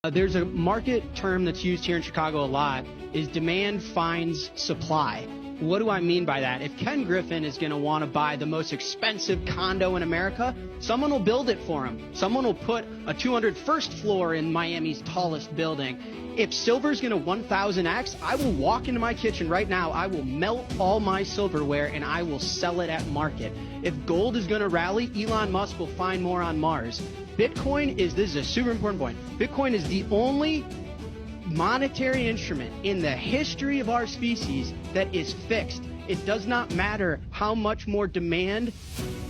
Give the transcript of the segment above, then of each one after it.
There's a market term that's used here in Chicago a lot, is demand finds supply. What do I mean by that? If Ken Griffin is going to want to buy the most expensive condo in America, someone will build it for him. Someone will put a 201st floor in Miami's tallest building. If silver's going to 1000x, I will walk into my kitchen right now, I will melt all my silverware, and I will sell it at market. If gold is going to rally, Elon Musk will find more on Mars. Bitcoin is, this is a super important point, Bitcoin is the only monetary instrument in the history of our species that is fixed. It does not matter how much more demand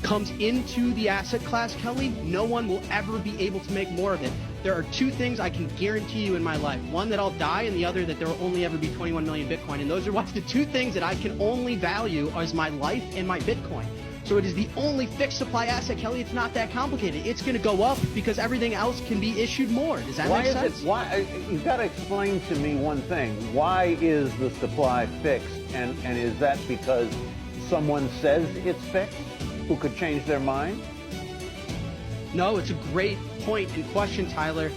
comes into the asset class, Kelly. No one will ever be able to make more of it. There are two things I can guarantee you in my life. One, that I'll die, and the other, that there will only ever be 21 million Bitcoin. And those are what's the two things that I can only value as my life and my Bitcoin. So it is the only fixed supply asset, Kelly. It's not that complicated. It's going to go up because everything else can be issued more. Does that make sense? Why? You've got to explain to me one thing. Why is the supply fixed? And is that because someone says it's fixed who could change their mind? No, it's a great point and question, Tyler.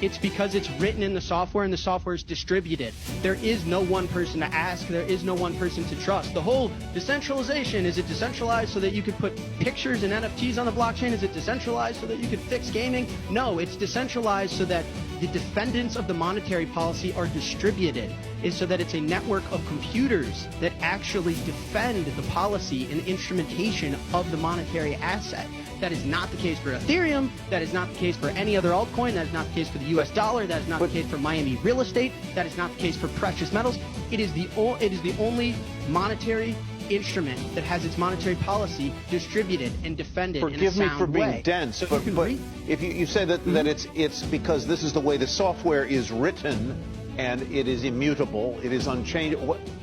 It's because it's written in the software and the software is distributed. There is no one person to ask. There is no one person to trust. The whole decentralization, is it decentralized so that you could put pictures and NFTs on the blockchain? Is it decentralized so that you could fix gaming? No, it's decentralized so that the defendants of the monetary policy are distributed, is so that it's a network of computers that actually defend the policy and instrumentation of the monetary asset. That is not the case for Ethereum. That is not the case for any other altcoin. That is not the case for the US dollar. That is not the case for Miami real estate. That is not the case for precious metals. It is the only monetary instrument that has its monetary policy distributed and defended in a sound way. Forgive me for being dense, so but if you say that, that it's because this is the way the software is written and it is immutable, it is unchanged.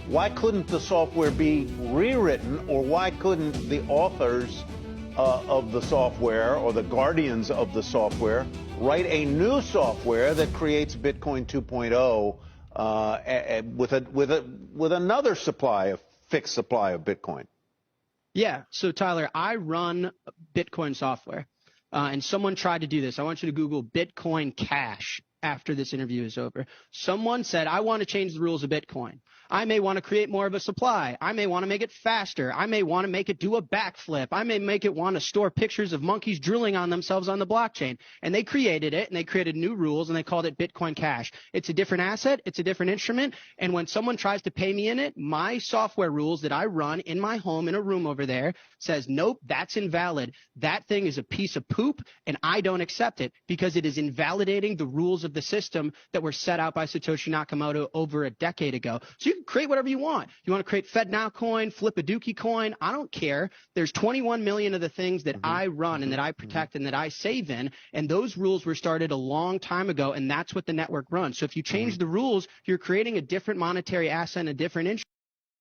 Why couldn't the software be rewritten, or why couldn't the authors of the software, or the guardians of the software, write a new software that creates Bitcoin 2.0 with another fixed supply of Bitcoin? Yeah. So Tyler, I run Bitcoin software, and someone tried to do this. I want you to Google Bitcoin Cash after this interview is over. Someone said, I want to change the rules of Bitcoin. I may want to create more of a supply. I may want to make it faster. I may want to make it do a backflip. I may make it want to store pictures of monkeys drilling on themselves on the blockchain. And they created it, and they created new rules, and they called it Bitcoin Cash. It's a different asset. It's a different instrument. And when someone tries to pay me in it, my software rules that I run in my home in a room over there says, nope, that's invalid. That thing is a piece of poop, and I don't accept it because it is invalidating the rules of the system that were set out by Satoshi Nakamoto over a decade ago. So you can create whatever you want. You want to create FedNow coin, flip a Dookie coin, I don't care. There's 21 million of the things that I run and that I protect and that I save in, and those rules were started a long time ago, and that's what the network runs. So if you change the rules, you're creating a different monetary asset and a different instrument.